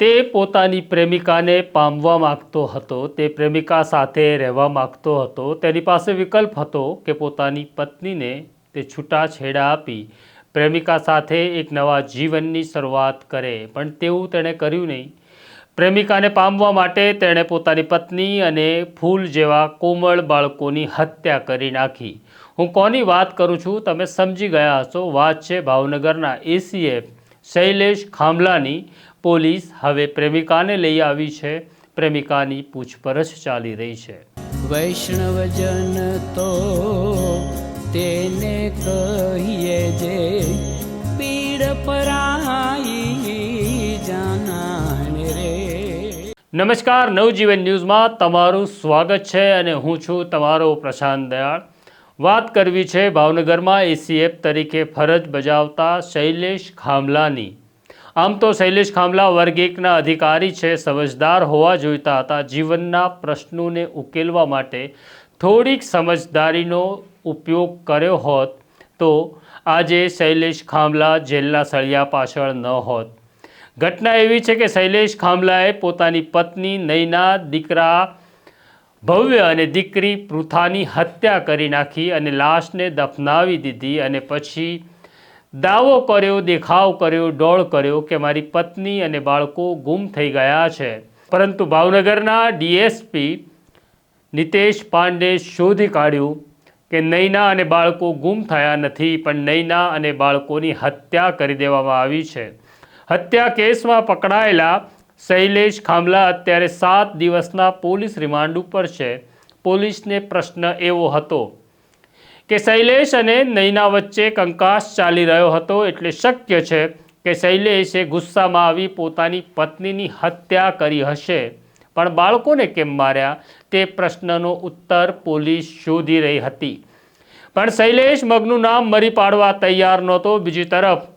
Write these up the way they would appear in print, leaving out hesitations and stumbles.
તે પોતાની પ્રેમિકાને પામવા માગતો હતો, તે પ્રેમિકા સાથે રહેવા માગતો હતો। તેની પાસે વિકલ્પ હતો કે પોતાની પત્નીને તે છૂટાછેડા આપી પ્રેમિકા સાથે એક નવા જીવનની શરૂઆત કરે, પણ તેવું તેણે કર્યું નહીં। પ્રેમિકાને પામવા માટે તેણે પોતાની પત્ની અને ફૂલ જેવા કોમળ બાળકોની હત્યા કરી નાખી। હું કોની વાત કરું છું તમે સમજી ગયા હશો। વાત છે ભાવનગરના એસીએફ શૈલેષ ખામલાની। પોલીસ હવે પ્રેમિકાને લઈ આવી છે, પ્રેમિકાની પૂછપરછ ચાલી રહી છે। વૈષ્ણવજન તો તેને કહીએ જે પીડ પરાઈ જાનાને રે। નમસ્કાર, નવજીવન ન્યૂઝમાં તમારું સ્વાગત છે અને હું છું તમારો પ્રશાંત દયાળ। વાત કરવી છે ભાવનગરમાં એસીએફ તરીકે ફરજ બજાવતા શૈલેષ ખામલાની। આમ તો શૈલેષ ખામલા વર્ગ 1ના અધિકારી છે, સમજદાર હોવા જોઈતા હતા। જીવનના પ્રશ્નોને ઉકેલવા માટે થોડીક સમજદારીનો ઉપયોગ કર્યો હોત તો આજે શૈલેષ ખામલા જેલના સળિયા પાછળ ન હોત। ઘટના એવી છે કે શૈલેષ ખામલાએ પોતાની પત્ની નૈના, દીકરા ભવ્ય અને દીકરી પૃથાની હત્યા કરી નાખી અને લાશને દફનાવી દીધી અને પછી દાવો કર્યો, દેખાવ કર્યો, ડોળ કર્યો કે મારી પત્ની અને બાળકો ગુમ થઈ ગયા છે। પરંતુ ભાવનગરના ડીએસપી નિતેશ પાંડે શોધી કાઢ્યું કે નૈના અને બાળકો ગુમ થયા નથી, પણ નૈના અને બાળકોની હત્યા કરી દેવામાં આવી છે। હત્યા કેસમાં પકડાયેલા શૈલેષ ખામલા અત્યારે 7 દિવસના પોલીસ રિમાન્ડ ઉપર છે। પોલીસને પ્રશ્ન એવો હતો કે શૈલેષ અને નૈના વચ્ચે કંકાસ ચાલી રહ્યો હતો, એટલે શક્ય છે કે શૈલેષે ગુસ્સામાં આવી પોતાની પત્નીની હત્યા કરી હશે। પણ બાળકોને કેમ માર્યા તે પ્રશ્નનો ઉત્તર પોલીસ શોધી રહી હતી, પણ શૈલેષ મગનું નામ મરી પાડવા તૈયાર નહોતો। બીજી તરફ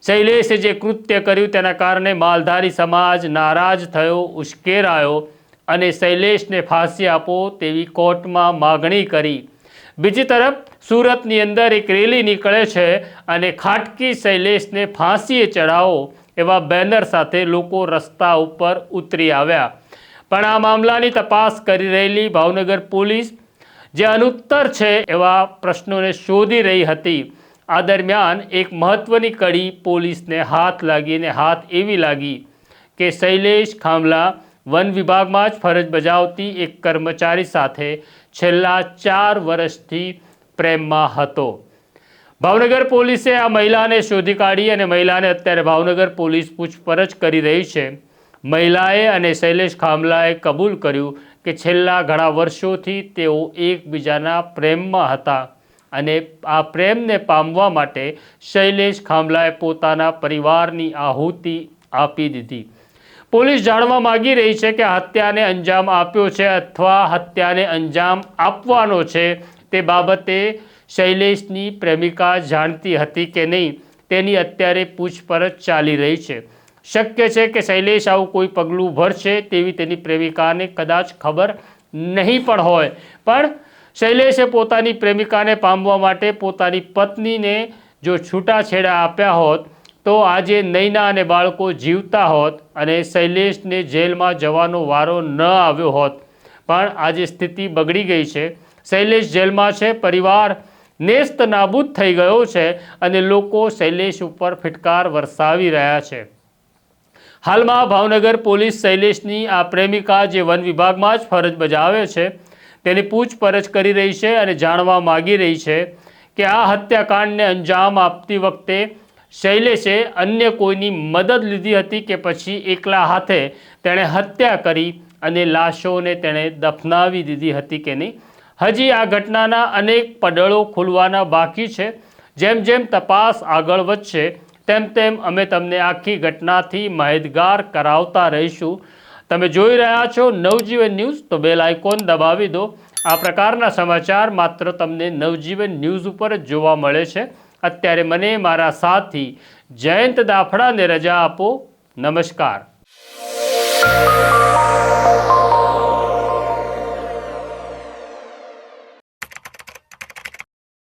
શૈલેષે જે કૃત્ય કર્યું તેના કારણે માલધારી સમાજ નારાજ થયો, ઉશ્કેરાયો અને શૈલેષને ફાંસી આપો તેવી કોર્ટમાં માગણી કરી। બીજી તરફ સુરતની અંદર એક રેલી નીકળે છે અને ખાટકી શૈલેષને ફાંસીએ ચડાવો એવા બેનર સાથે લોકો રસ્તા ઉપર ઉતરી આવ્યા। પણ આ મામલાની તપાસ કરી રહેલી ભાવનગર પોલીસ જે અનુત્તર છે એવા પ્રશ્નોને શોધી રહી હતી। આ દરમિયાન એક મહત્વની કડી પોલીસને હાથ એવી લાગી કે શૈલેષ ખામલા વન વિભાગમાં જ ફરજ બજાવતી એક કર્મચારી સાથે છેલ્લા 4 વર્ષથી પ્રેમમાં હતો। ભાવનગર પોલીસે આ મહિલાને શોધી કાઢી અને મહિલાને અત્યારે ભાવનગર પોલીસ પૂછપરછ કરી રહી છે। મહિલાએ અને શૈલેષ ખામલાએ કબૂલ કર્યું કે છેલ્લા ઘણા વર્ષોથી તેઓ એકબીજાના પ્રેમમાં હતા અને આ પ્રેમને પામવા માટે શૈલેષ ખામલાએ પોતાના પરિવારની આહુતિ આપી દીધી। પોલીસ જાણવા માંગી રહી છે કે હત્યાને અંજામ આપ્યો છે અથવા હત્યાને અંજામ આપવાનો છે તે બાબતે શૈલેષની પ્રેમિકા જાણતી હતી કે નહીં તેની અત્યારે પૂછપરછ ચાલી રહી છે। શક્ય છે કે શૈલેષ આવું કોઈ પગલું ભરશે તેવી તેની પ્રેમિકાને કદાચ ખબર નહીં પણ હોય, પણ શૈલેષે પોતાની પ્રેમિકાને પામવા માટે પોતાની પત્નીને જો છૂટાછેડા આપ્યા હોત તો આજે નૈના અને બાળકો જીવતા હોત અને શૈલેષને જેલમાં જવાનો વારો ન આવ્યો હોત। પણ આજે સ્થિતિ બગડી ગઈ છે। શૈલેષ જેલમાં છે, પરિવાર નેસ્ત નાબૂદ થઈ ગયો છે અને લોકો શૈલેષ ઉપર ફિટકાર વરસાવી રહ્યા છે। હાલમાં ભાવનગર પોલીસ શૈલેષની આ પ્રેમિકા જે વન વિભાગમાં જ ફરજ બજાવે છે તેની પૂછપરછ કરી રહી છે અને જાણવા માગી રહી છે કે આ હત્યાકાંડને અંજામ આપતી વખતે શૈલેષે અન્ય કોઈની મદદ લીધી હતી કે પછી એકલા હાથે તેણે હત્યા કરી અને લાશોને તેણે દફનાવી દીધી હતી કે નહીં। હજી આ ઘટનાના અનેક પડળો ખુલવાના બાકી છે। જેમ જેમ તપાસ આગળ વધશે તેમ તેમ અમે તમને આખી ઘટનાથી માહિતગાર કરાવતા રહીશું। તમે જોઈ રહ્યા છો નવજીવન ન્યૂઝ, તો બેલ આઇકોન દબાવી દો। આ પ્રકારના સમાચાર માત્ર તમને નવજીવન ન્યૂઝ ઉપર જ જોવા મળે છે। અત્યારે મને મારા સાથી જયંત દાફડાને રજા આપો। નમસ્કાર।